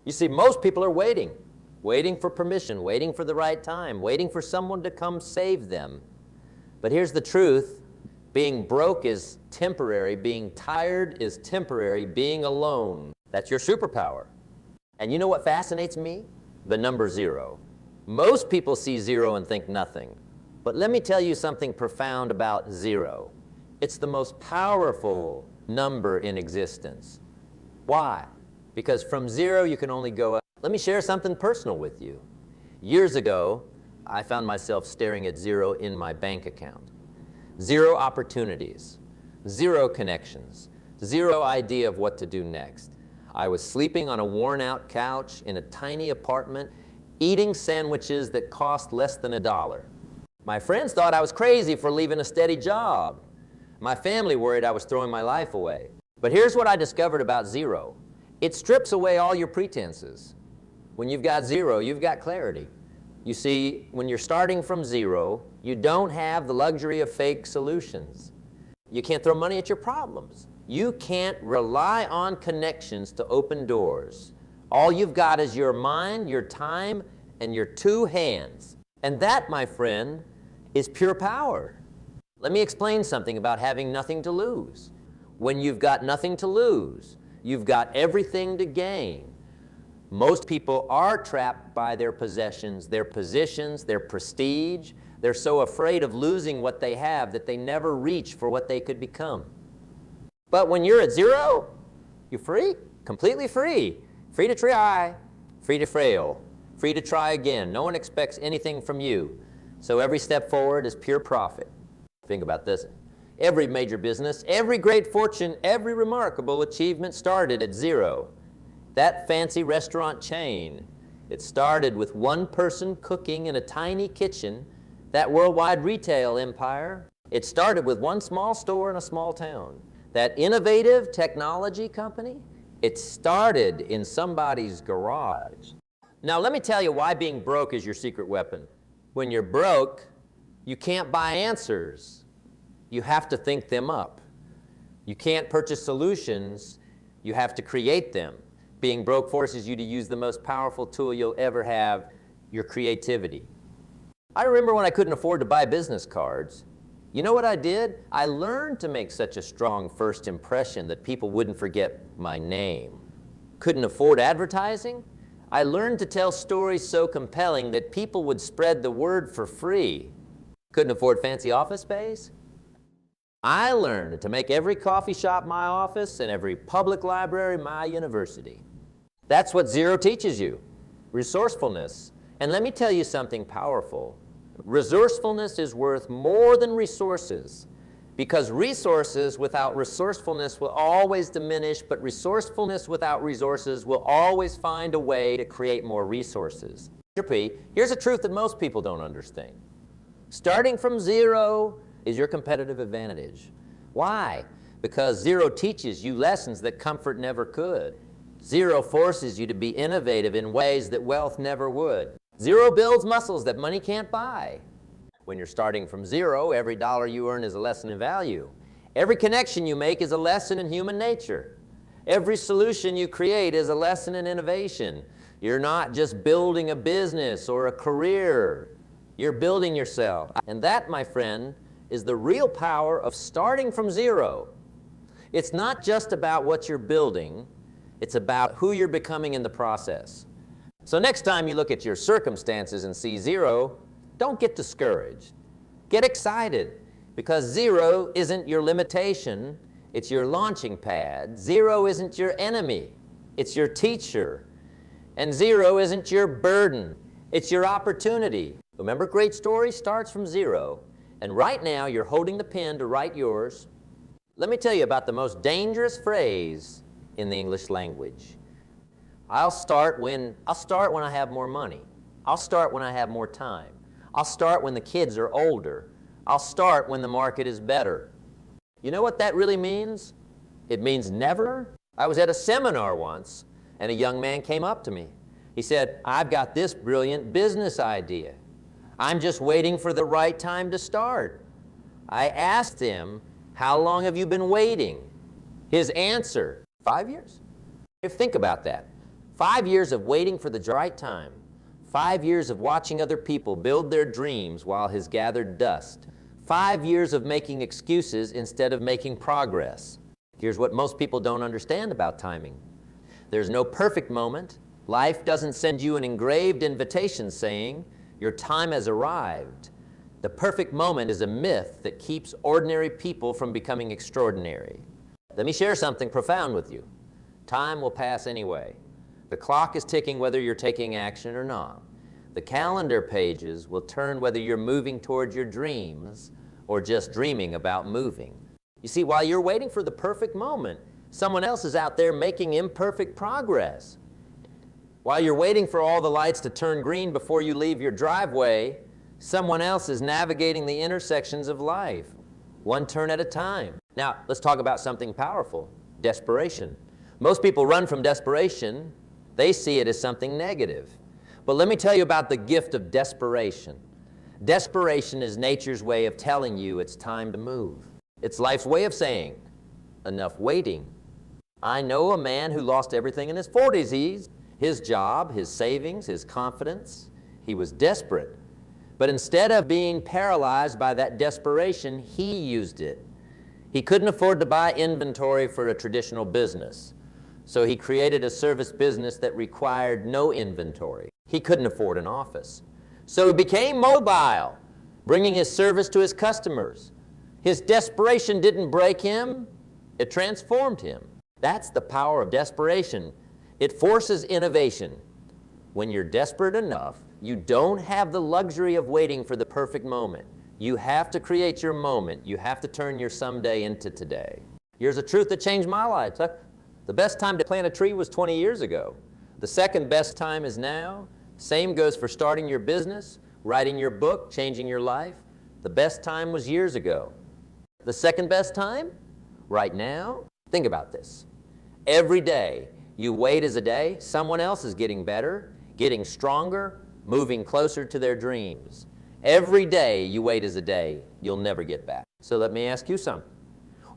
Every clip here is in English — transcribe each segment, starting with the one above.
You see, most people are waiting. Waiting for permission, waiting for the right time, waiting for someone to come save them. But here's the truth. Being broke is temporary. Being tired is temporary. Being alone, that's your superpower. And you know what fascinates me? The number 0. Most people see 0 and think nothing. But let me tell you something profound about 0. It's the most powerful number in existence. Why? Because from 0 you can only go up. Let me share something personal with you. Years ago, I found myself staring at 0 in my bank account. 0 opportunities, 0 connections, 0 idea of what to do next. I was sleeping on a worn-out couch in a tiny apartment, eating sandwiches that cost less than $1. My friends thought I was crazy for leaving a steady job. My family worried I was throwing my life away. But here's what I discovered about 0. It strips away all your pretenses. When you've got 0, you've got clarity. You see, when you're starting from 0, you don't have the luxury of fake solutions. You can't throw money at your problems. You can't rely on connections to open doors. All you've got is your mind, your time, and your 2 hands. And that, my friend, is pure power. Let me explain something about having nothing to lose. When you've got nothing to lose, you've got everything to gain. Most people are trapped by their possessions, their positions, their prestige. They're so afraid of losing what they have that they never reach for what they could become. But when you're at 0, you're free, completely free. Free to try, free to fail, free to try again. No one expects anything from you. So every step forward is pure profit. Think about this. Every major business, every great fortune, every remarkable achievement started at 0. That fancy restaurant chain, it started with one person cooking in a tiny kitchen. That worldwide retail empire, it started with one small store in a small town. That innovative technology company, it started in somebody's garage. Now let me tell you why being broke is your secret weapon. When you're broke, you can't buy answers. You have to think them up. You can't purchase solutions. You have to create them. Being broke forces you to use the most powerful tool you'll ever have, your creativity. I remember when I couldn't afford to buy business cards. You know what I did? I learned to make such a strong first impression that people wouldn't forget my name. Couldn't afford advertising? I learned to tell stories so compelling that people would spread the word for free. Couldn't afford fancy office space? I learned to make every coffee shop my office and every public library my university. That's what 0 teaches you, resourcefulness. And let me tell you something powerful. Resourcefulness is worth more than resources, because resources without resourcefulness will always diminish, but resourcefulness without resources will always find a way to create more resources. Here's a truth that most people don't understand. Starting from 0 is your competitive advantage. Why? Because 0 teaches you lessons that comfort never could. 0 forces you to be innovative in ways that wealth never would. 0 builds muscles that money can't buy. When you're starting from 0, every dollar you earn is a lesson in value. Every connection you make is a lesson in human nature. Every solution you create is a lesson in innovation. You're not just building a business or a career. You're building yourself. And that, my friend, is the real power of starting from 0. It's not just about what you're building. It's about who you're becoming in the process. So next time you look at your circumstances and see 0, don't get discouraged. Get excited, because 0 isn't your limitation, it's your launching pad. 0 isn't your enemy, it's your teacher. And 0 isn't your burden, it's your opportunity. Remember, great story starts from 0. And right now you're holding the pen to write yours. Let me tell you about the most dangerous phrase in the English language. I'll start when I have more money. I'll start when I have more time. I'll start when the kids are older. I'll start when the market is better. You know what that really means? It means never. I was at a seminar once, and a young man came up to me. He said, "I've got this brilliant business idea. I'm just waiting for the right time to start." I asked him, "How long have you been waiting?" His answer, 5 years. Think about that. 5 years of waiting for the right time. 5 years of watching other people build their dreams while his gathered dust. 5 years of making excuses instead of making progress. Here's what most people don't understand about timing. There's no perfect moment. Life doesn't send you an engraved invitation saying, your time has arrived. The perfect moment is a myth that keeps ordinary people from becoming extraordinary. Let me share something profound with you. Time will pass anyway. The clock is ticking whether you're taking action or not. The calendar pages will turn whether you're moving towards your dreams or just dreaming about moving. You see, while you're waiting for the perfect moment, someone else is out there making imperfect progress. While you're waiting for all the lights to turn green before you leave your driveway, someone else is navigating the intersections of life, one turn at a time. Now, let's talk about something powerful, desperation. Most people run from desperation. They see it as something negative. But let me tell you about the gift of desperation. Desperation is nature's way of telling you it's time to move. It's life's way of saying, enough waiting. I know a man who lost everything in his 40s. His job, his savings, his confidence. He was desperate. But instead of being paralyzed by that desperation, he used it. He couldn't afford to buy inventory for a traditional business. So he created a service business that required no inventory. He couldn't afford an office. So he became mobile, bringing his service to his customers. His desperation didn't break him, it transformed him. That's the power of desperation. It forces innovation. When you're desperate enough, you don't have the luxury of waiting for the perfect moment. You have to create your moment. You have to turn your someday into today. Here's a truth that changed my life. The best time to plant a tree was 20 years ago. The second best time is now. Same goes for starting your business, writing your book, changing your life. The best time was years ago. The second best time? Right now? Think about this. Every day you wait as a day, someone else is getting better, getting stronger, moving closer to their dreams. Every day you wait as a day, you'll never get back. So let me ask you something.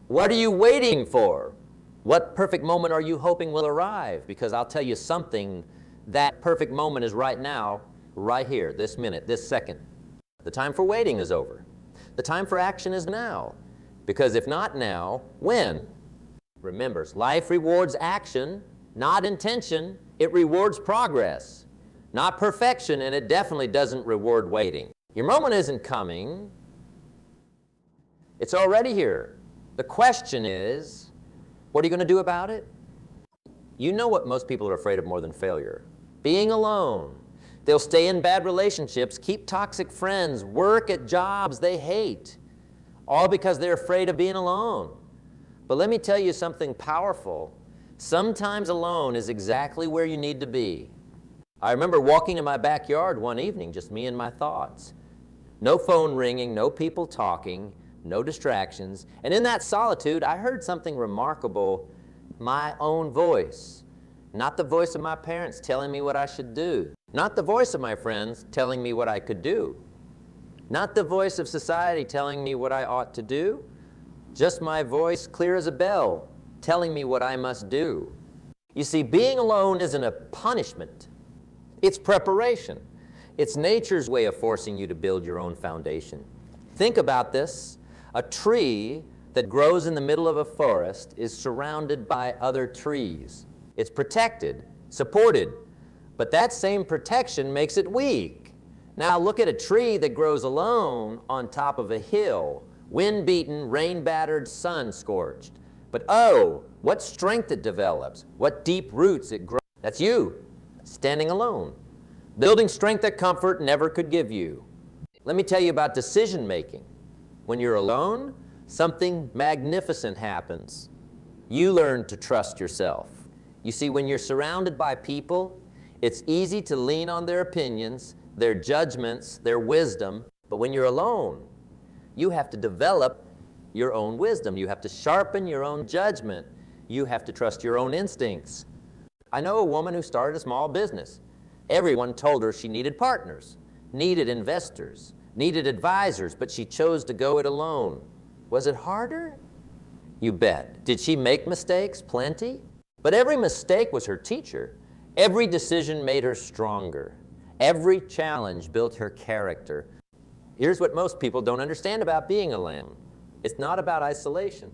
What are you waiting for? What perfect moment are you hoping will arrive? Because I'll tell you something, that perfect moment is right now, right here, this minute, this second. The time for waiting is over. The time for action is now. Because if not now, when? Remember, life rewards action, not intention. It rewards progress, not perfection, and it definitely doesn't reward waiting. Your moment isn't coming. It's already here. The question is, what are you going to do about it? You know what most people are afraid of more than failure? Being alone. They'll stay in bad relationships, keep toxic friends, work at jobs they hate, all because they're afraid of being alone. But let me tell you something powerful. Sometimes alone is exactly where you need to be. I remember walking in my backyard one evening, just me and my thoughts. No phone ringing, no people talking, no distractions. And in that solitude, I heard something remarkable, my own voice. Not the voice of my parents telling me what I should do. Not the voice of my friends telling me what I could do. Not the voice of society telling me what I ought to do. Just my voice, clear as a bell, telling me what I must do. You see, being alone isn't a punishment. It's preparation. It's nature's way of forcing you to build your own foundation. Think about this. A tree that grows in the middle of a forest is surrounded by other trees. It's protected, supported, but that same protection makes it weak. Now look at a tree that grows alone on top of a hill, wind-beaten, rain-battered, sun-scorched. But oh, what strength it develops, what deep roots it grows. That's you, standing alone, building strength that comfort never could give you. Let me tell you about decision-making. When you're alone, something magnificent happens. You learn to trust yourself. You see, when you're surrounded by people, it's easy to lean on their opinions, their judgments, their wisdom. But when you're alone, you have to develop your own wisdom. You have to sharpen your own judgment. You have to trust your own instincts. I know a woman who started a small business. Everyone told her she needed partners, needed investors, needed advisors, but she chose to go it alone. Was it harder? You bet. Did she make mistakes? Plenty. But every mistake was her teacher. Every decision made her stronger. Every challenge built her character. Here's what most people don't understand about being alone. It's not about isolation.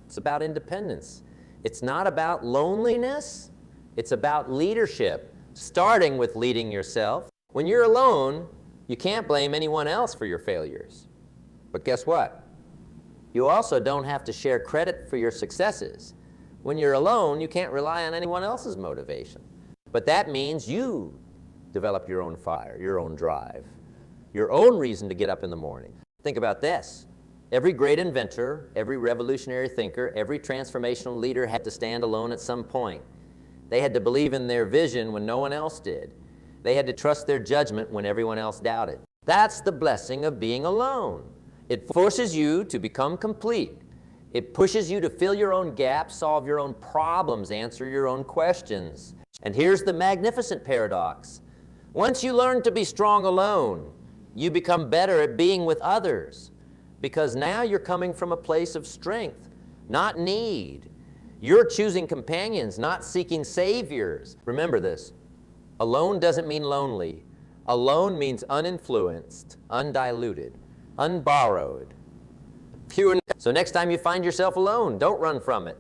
It's about independence. It's not about loneliness. It's about leadership, starting with leading yourself. When you're alone, you can't blame anyone else for your failures. But guess what? You also don't have to share credit for your successes. When you're alone, you can't rely on anyone else's motivation. But that means you develop your own fire, your own drive, your own reason to get up in the morning. Think about this. Every great inventor, every revolutionary thinker, every transformational leader had to stand alone at some point. They had to believe in their vision when no one else did. They had to trust their judgment when everyone else doubted. That's the blessing of being alone. It forces you to become complete. It pushes you to fill your own gaps, solve your own problems, answer your own questions. And here's the magnificent paradox. Once you learn to be strong alone, you become better at being with others, because now you're coming from a place of strength, not need. You're choosing companions, not seeking saviors. Remember this. Alone doesn't mean lonely. Alone means uninfluenced, undiluted, unborrowed. So next time you find yourself alone, don't run from it.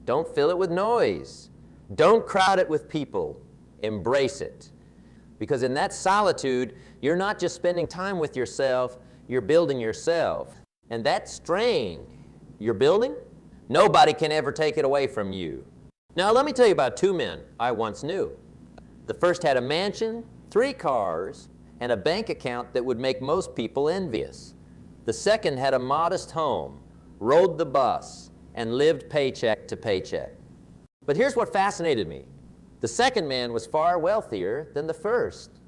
Don't fill it with noise. Don't crowd it with people. Embrace it. Because in that solitude, you're not just spending time with yourself, you're building yourself. And that strength you're building, nobody can ever take it away from you. Now let me tell you about two men I once knew. The first had a mansion, 3 cars, and a bank account that would make most people envious. The second had a modest home, rode the bus, and lived paycheck to paycheck. But here's what fascinated me. The second man was far wealthier than the first.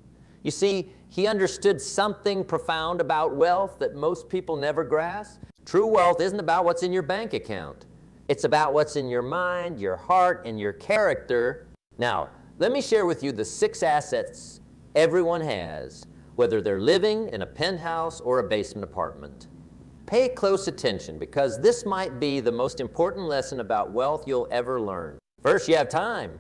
You see, he understood something profound about wealth that most people never grasp. True wealth isn't about what's in your bank account. It's about what's in your mind, your heart, and your character. Now, let me share with you the 6 assets everyone has, whether they're living in a penthouse or a basement apartment. Pay close attention, because this might be the most important lesson about wealth you'll ever learn. First, you have time.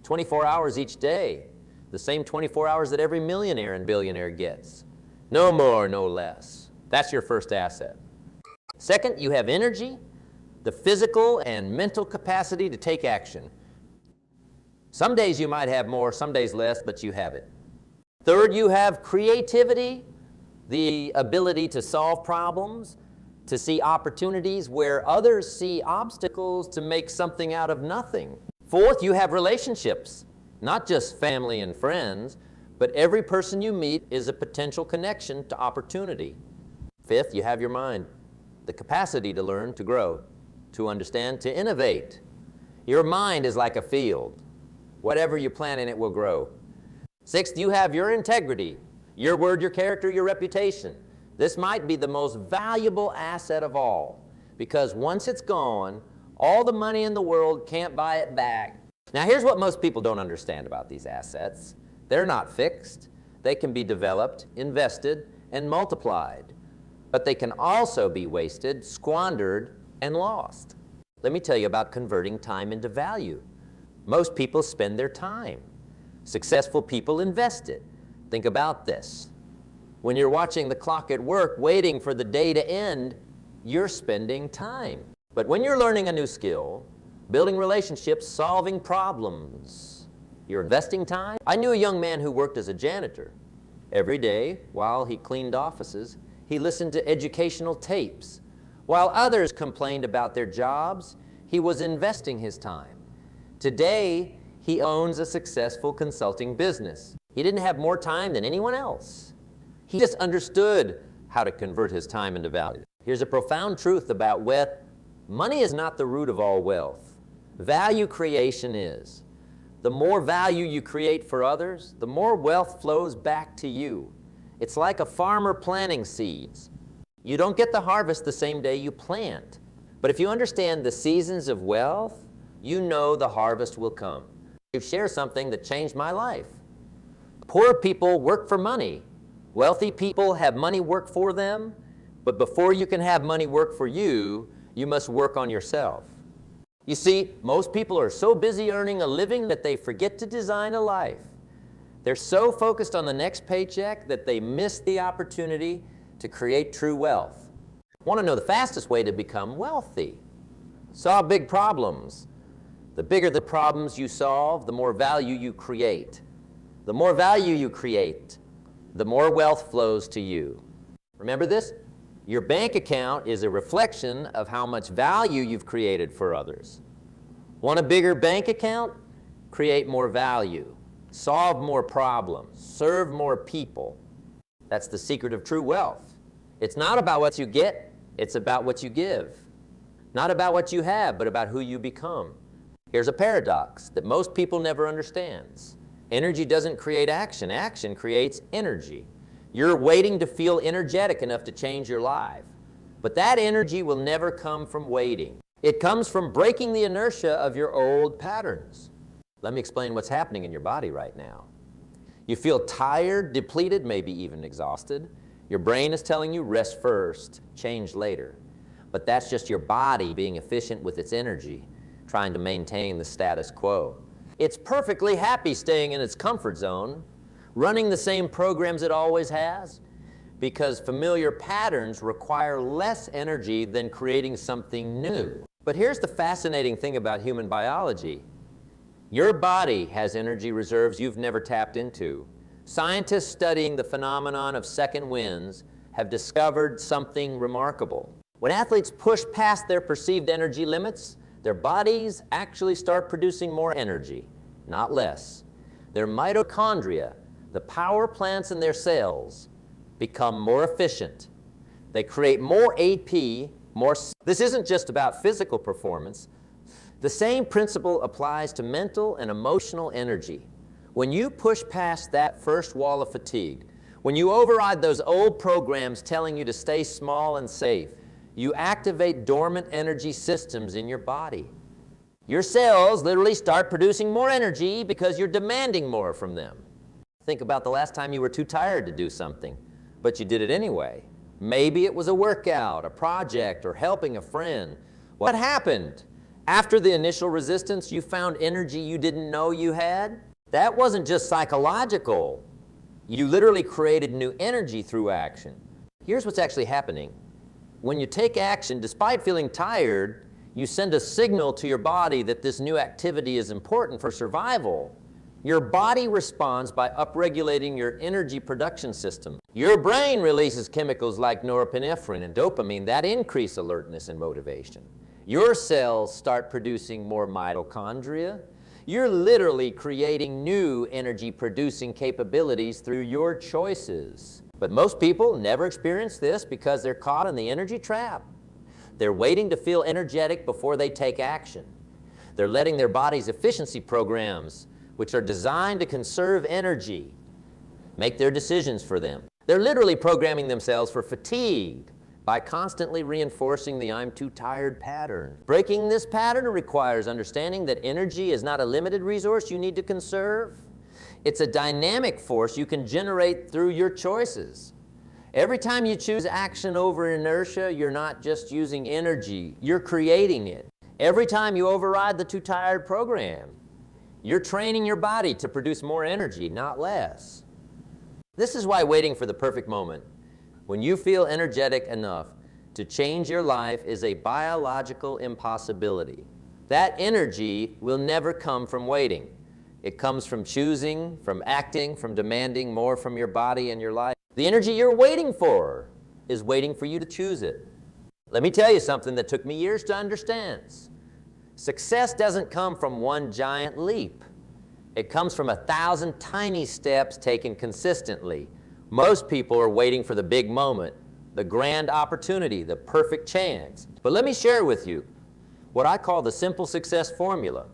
24 hours each day. The same 24 hours that every millionaire and billionaire gets. No more, no less. That's your first asset. Second, you have energy, the physical and mental capacity to take action. Some days you might have more, some days less, but you have it. Third, you have creativity, the ability to solve problems, to see opportunities where others see obstacles, to make something out of nothing. Fourth, you have relationships, not just family and friends, but every person you meet is a potential connection to opportunity. Fifth, you have your mind, the capacity to learn, to grow, to understand, to innovate. Your mind is like a field. Whatever you plant in it will grow. Sixth, you have your integrity, your word, your character, your reputation. This might be the most valuable asset of all, because once it's gone, all the money in the world can't buy it back. Now here's what most people don't understand about these assets. They're not fixed. They can be developed, invested, and multiplied. But they can also be wasted, squandered, and lost. Let me tell you about converting time into value. Most people spend their time. Successful people invest it. Think about this. When you're watching the clock at work, waiting for the day to end, you're spending time. But when you're learning a new skill, building relationships, solving problems, you're investing time. I knew a young man who worked as a janitor. Every day, while he cleaned offices, he listened to educational tapes. While others complained about their jobs, he was investing his time. Today, he owns a successful consulting business. He didn't have more time than anyone else. He just understood how to convert his time into value. Here's a profound truth about wealth. Money is not the root of all wealth. Value creation is. The more value you create for others, the more wealth flows back to you. It's like a farmer planting seeds. You don't get the harvest the same day you plant. But if you understand the seasons of wealth, you know the harvest will come. You share something that changed my life. Poor people work for money. Wealthy people have money work for them. But before you can have money work for you, you must work on yourself. You see, most people are so busy earning a living that they forget to design a life. They're so focused on the next paycheck that they miss the opportunity to create true wealth. Want to know the fastest way to become wealthy? Solve big problems. The bigger the problems you solve, the more value you create. The more value you create, the more wealth flows to you. Remember this? Your bank account is a reflection of how much value you've created for others. Want a bigger bank account? Create more value. Solve more problems. Serve more people. That's the secret of true wealth. It's not about what you get, it's about what you give. Not about what you have, but about who you become. Here's a paradox that most people never understands. Energy doesn't create action. Action creates energy. You're waiting to feel energetic enough to change your life. But that energy will never come from waiting. It comes from breaking the inertia of your old patterns. Let me explain what's happening in your body right now. You feel tired, depleted, maybe even exhausted. Your brain is telling you rest first, change later. But that's just your body being efficient with its energy, trying to maintain the status quo. It's perfectly happy staying in its comfort zone, running the same programs it always has, because familiar patterns require less energy than creating something new. But here's the fascinating thing about human biology. Your body has energy reserves you've never tapped into. Scientists studying the phenomenon of second winds have discovered something remarkable. When athletes push past their perceived energy limits, their bodies actually start producing more energy, not less. Their mitochondria, the power plants in their cells, become more efficient. They create more AP, more. This isn't just about physical performance. The same principle applies to mental and emotional energy. When you push past that first wall of fatigue, when you override those old programs telling you to stay small and safe, you activate dormant energy systems in your body. Your cells literally start producing more energy because you're demanding more from them. Think about the last time you were too tired to do something, but you did it anyway. Maybe it was a workout, a project, or helping a friend. What happened? After the initial resistance, you found energy you didn't know you had? That wasn't just psychological. You literally created new energy through action. Here's what's actually happening. When you take action, despite feeling tired, you send a signal to your body that this new activity is important for survival. Your body responds by upregulating your energy production system. Your brain releases chemicals like norepinephrine and dopamine that increase alertness and motivation. Your cells start producing more mitochondria. You're literally creating new energy-producing capabilities through your choices. But most people never experience this because they're caught in the energy trap. They're waiting to feel energetic before they take action. They're letting their body's efficiency programs, which are designed to conserve energy, make their decisions for them. They're literally programming themselves for fatigue by constantly reinforcing the "I'm too tired" pattern. Breaking this pattern requires understanding that energy is not a limited resource you need to conserve. It's a dynamic force you can generate through your choices. Every time you choose action over inertia, you're not just using energy, you're creating it. Every time you override the "too tired" program, you're training your body to produce more energy, not less. This is why waiting for the perfect moment, when you feel energetic enough to change your life, is a biological impossibility. That energy will never come from waiting. It comes from choosing, from acting, from demanding more from your body and your life. The energy you're waiting for is waiting for you to choose it. Let me tell you something that took me years to understand. Success doesn't come from one giant leap. It comes from 1,000 tiny steps taken consistently. Most people are waiting for the big moment, the grand opportunity, the perfect chance. But let me share with you what I call the simple success formula.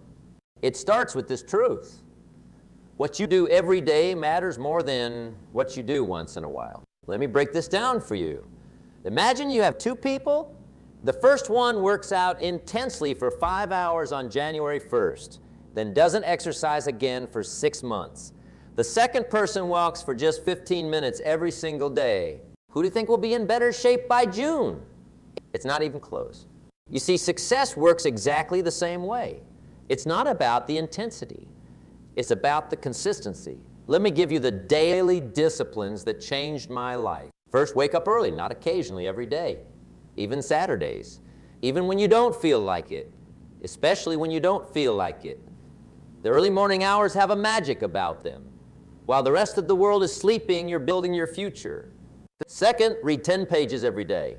It starts with this truth. What you do every day matters more than what you do once in a while. Let me break this down for you. Imagine you have two people. The first one works out intensely for 5 hours on January 1st, then doesn't exercise again for 6 months. The second person walks for just 15 minutes every single day. Who do you think will be in better shape by June? It's not even close. You see, success works exactly the same way. It's not about the intensity. It's about the consistency. Let me give you the daily disciplines that changed my life. First, wake up early, not occasionally, every day, even Saturdays, even when you don't feel like it, especially when you don't feel like it. The early morning hours have a magic about them. While the rest of the world is sleeping, you're building your future. Second, read 10 pages every day.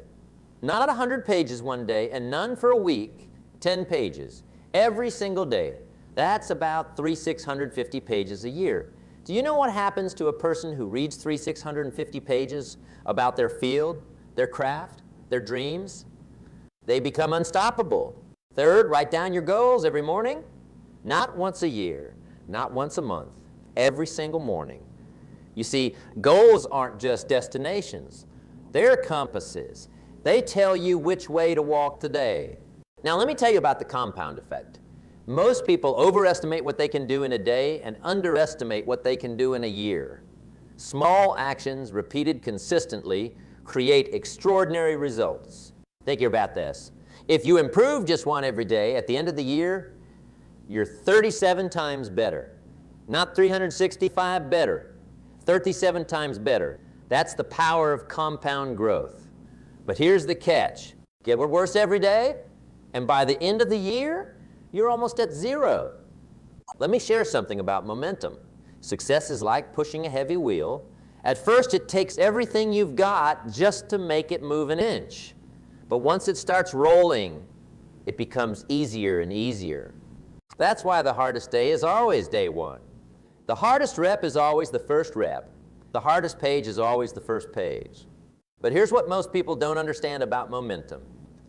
Not 100 pages one day, and none for a week, 10 pages. Every single day. That's about 650 pages a year. Do you know what happens to a person who reads 650 pages about their field, their craft, their dreams? They become unstoppable. Third, write down your goals every morning. Not once a year, not once a month, every single morning. You see, goals aren't just destinations. They're compasses. They tell you which way to walk today. Now let me tell you about the compound effect. Most people overestimate what they can do in a day and underestimate what they can do in a year. Small actions repeated consistently create extraordinary results. Think about this. If you improve just one every day, at the end of the year, you're 37 times better. Not 365 better, 37 times better. That's the power of compound growth. But here's the catch. Get worse every day, and by the end of the year, you're almost at zero. Let me share something about momentum. Success is like pushing a heavy wheel. At first, it takes everything you've got just to make it move an inch. But once it starts rolling, it becomes easier and easier. That's why the hardest day is always day one. The hardest rep is always the first rep. The hardest page is always the first page. But here's what most people don't understand about momentum.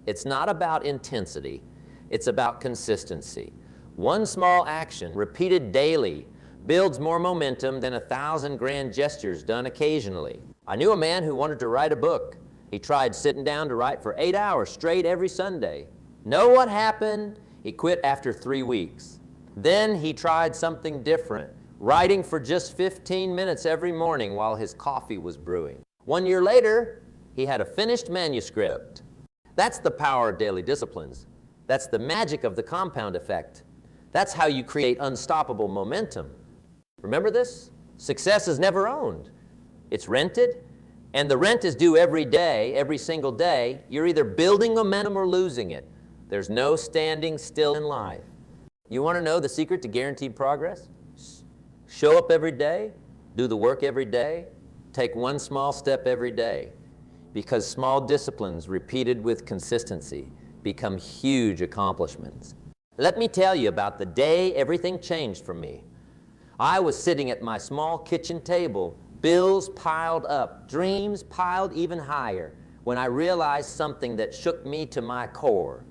It's not about intensity. It's about consistency. One small action, repeated daily, builds more momentum than 1,000 grand gestures done occasionally. I knew a man who wanted to write a book. He tried sitting down to write for 8 hours straight every Sunday. Know what happened? He quit after 3 weeks. Then he tried something different, writing for just 15 minutes every morning while his coffee was brewing. 1 year later, he had a finished manuscript. That's the power of daily disciplines. That's the magic of the compound effect. That's how you create unstoppable momentum. Remember this? Success is never owned. It's rented, and the rent is due every day, every single day. You're either building momentum or losing it. There's no standing still in life. You want to know the secret to guaranteed progress? Show up every day, do the work every day, take one small step every day. Because small disciplines repeated with consistency become huge accomplishments. Let me tell you about the day everything changed for me. I was sitting at my small kitchen table, bills piled up, dreams piled even higher, when I realized something that shook me to my core.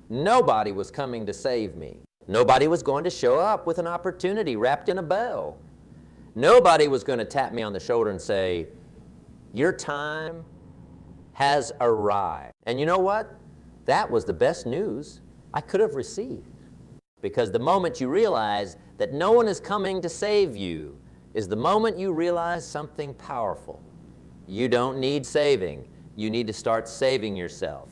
Nobody was coming to save me. Nobody was going to show up with an opportunity wrapped in a bow. Nobody was going to tap me on the shoulder and say, "Your time has arrived." And you know what? That was the best news I could have received. Because the moment you realize that no one is coming to save you is the moment you realize something powerful. You don't need saving. You need to start saving yourself.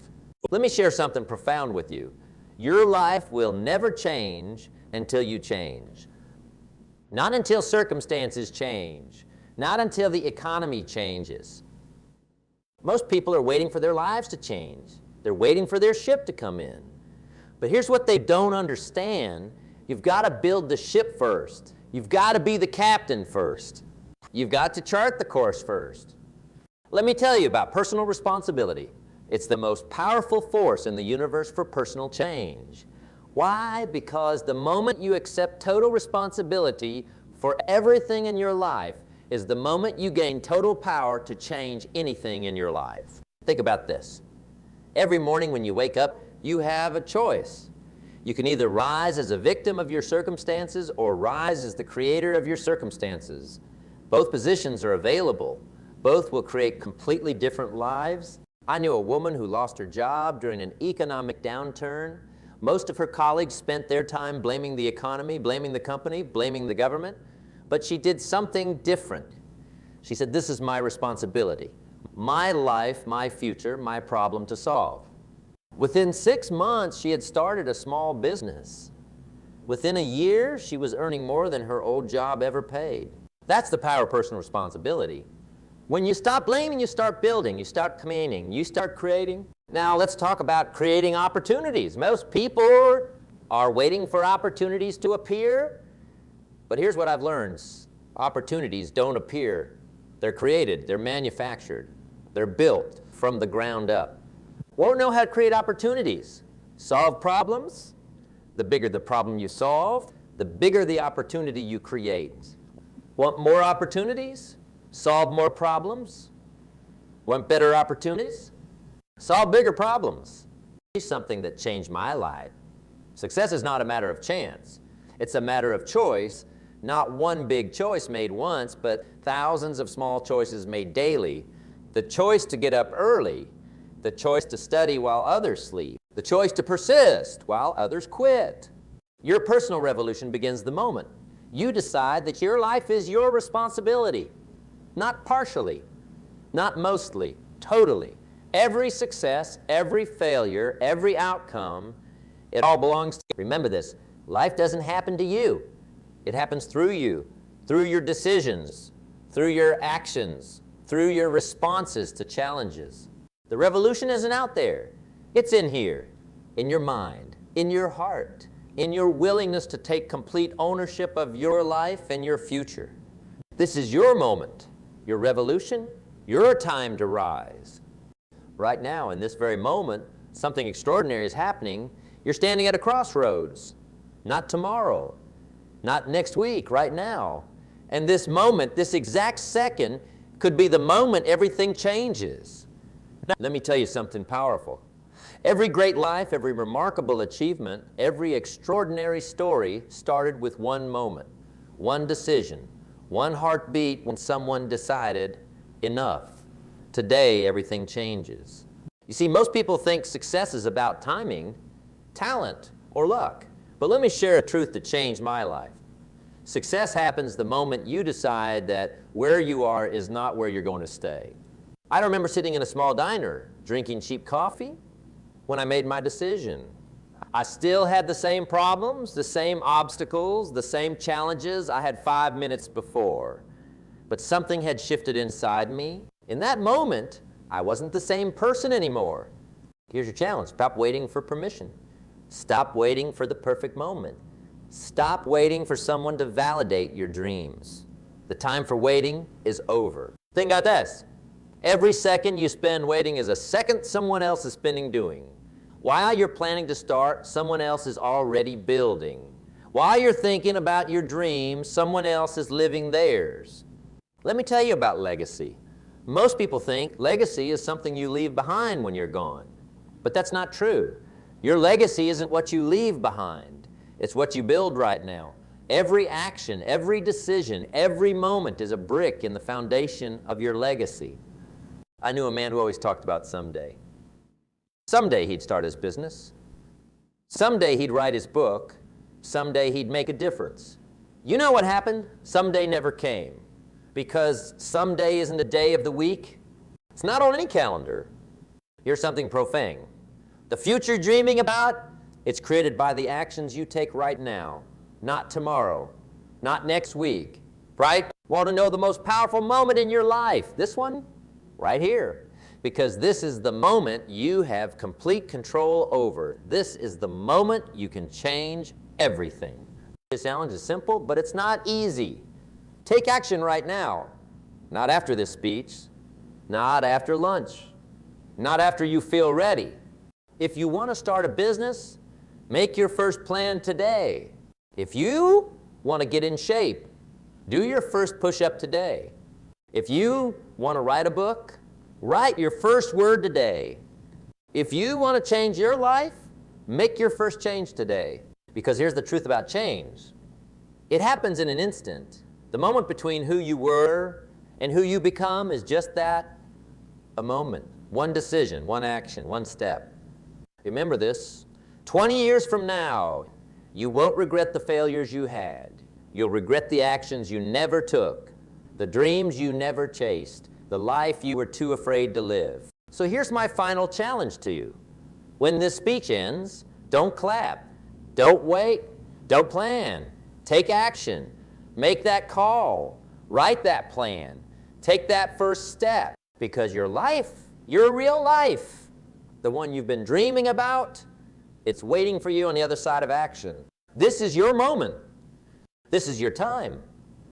Let me share something profound with you. Your life will never change until you change. Not until circumstances change. Not until the economy changes. Most people are waiting for their lives to change. They're waiting for their ship to come in. But here's what they don't understand. You've got to build the ship first. You've got to be the captain first. You've got to chart the course first. Let me tell you about personal responsibility. It's the most powerful force in the universe for personal change. Why? Because the moment you accept total responsibility for everything in your life is the moment you gain total power to change anything in your life. Think about this. Every morning when you wake up, you have a choice. You can either rise as a victim of your circumstances or rise as the creator of your circumstances. Both positions are available. Both will create completely different lives. I knew a woman who lost her job during an economic downturn. Most of her colleagues spent their time blaming the economy, blaming the company, blaming the government. But she did something different. She said, "This is my responsibility. My life, my future, my problem to solve." Within 6 months, she had started a small business. Within a year, she was earning more than her old job ever paid. That's the power of personal responsibility. When you stop blaming, you start building, you start commanding, you start creating. Now let's talk about creating opportunities. Most people are waiting for opportunities to appear, but here's what I've learned. Opportunities don't appear. They're created, they're manufactured, they're built from the ground up. Won't know how to create opportunities. Solve problems. The bigger the problem you solve, the bigger the opportunity you create. Want more opportunities? Solve more problems. Want better opportunities? Solve bigger problems. It's something that changed my life. Success is not a matter of chance. It's a matter of choice. Not one big choice made once, but thousands of small choices made daily. The choice to get up early, the choice to study while others sleep, the choice to persist while others quit. Your personal revolution begins the moment you decide that your life is your responsibility. Not partially, not mostly, totally. Every success, every failure, every outcome, it all belongs to you. Remember this, life doesn't happen to you. It happens through you, through your decisions, through your actions, through your responses to challenges. The revolution isn't out there. It's in here, in your mind, in your heart, in your willingness to take complete ownership of your life and your future. This is your moment, your revolution, your time to rise. Right now, in this very moment, something extraordinary is happening. You're standing at a crossroads. Not tomorrow, not next week, right now. And this moment, this exact second, could be the moment everything changes. Now, let me tell you something powerful. Every great life, every remarkable achievement, every extraordinary story started with one moment, one decision, one heartbeat when someone decided, enough. Today, everything changes. You see, most people think success is about timing, talent, or luck. But let me share a truth that changed my life. Success happens the moment you decide that where you are is not where you're going to stay. I remember sitting in a small diner, drinking cheap coffee, when I made my decision. I still had the same problems, the same obstacles, the same challenges I had 5 minutes before. But something had shifted inside me. In that moment, I wasn't the same person anymore. Here's your challenge. Stop waiting for permission. Stop waiting for the perfect moment. Stop waiting for someone to validate your dreams. The time for waiting is over. Think about this. Every second you spend waiting is a second someone else is spending doing. While you're planning to start, someone else is already building. While you're thinking about your dreams, someone else is living theirs. Let me tell you about legacy. Most people think legacy is something you leave behind when you're gone. But that's not true. Your legacy isn't what you leave behind. It's what you build right now. Every action, every decision, every moment is a brick in the foundation of your legacy. I knew a man who always talked about someday. Someday he'd start his business. Someday he'd write his book. Someday he'd make a difference. You know what happened? Someday never came. Because someday isn't a day of the week. It's not on any calendar. Here's something profane. The future you're dreaming about, it's created by the actions you take right now. Not tomorrow. Not next week. Right? Want to know the most powerful moment in your life? This one? Right here. Because this is the moment you have complete control over. This is the moment you can change everything. This challenge is simple, but it's not easy. Take action right now. Not after this speech. Not after lunch. Not after you feel ready. If you want to start a business, make your first plan today. If you want to get in shape, do your first push-up today. If you want to write a book, write your first word today. If you want to change your life, make your first change today. Because here's the truth about change. It happens in an instant. The moment between who you were and who you become is just that, a moment. One decision, one action, one step. Remember this, 20 years from now, you won't regret the failures you had. You'll regret the actions you never took, the dreams you never chased, the life you were too afraid to live. So here's my final challenge to you. When this speech ends, don't clap. Don't wait. Don't plan. Take action. Make that call. Write that plan. Take that first step. Because your life, your real life, the one you've been dreaming about, it's waiting for you on the other side of action. This is your moment. This is your time.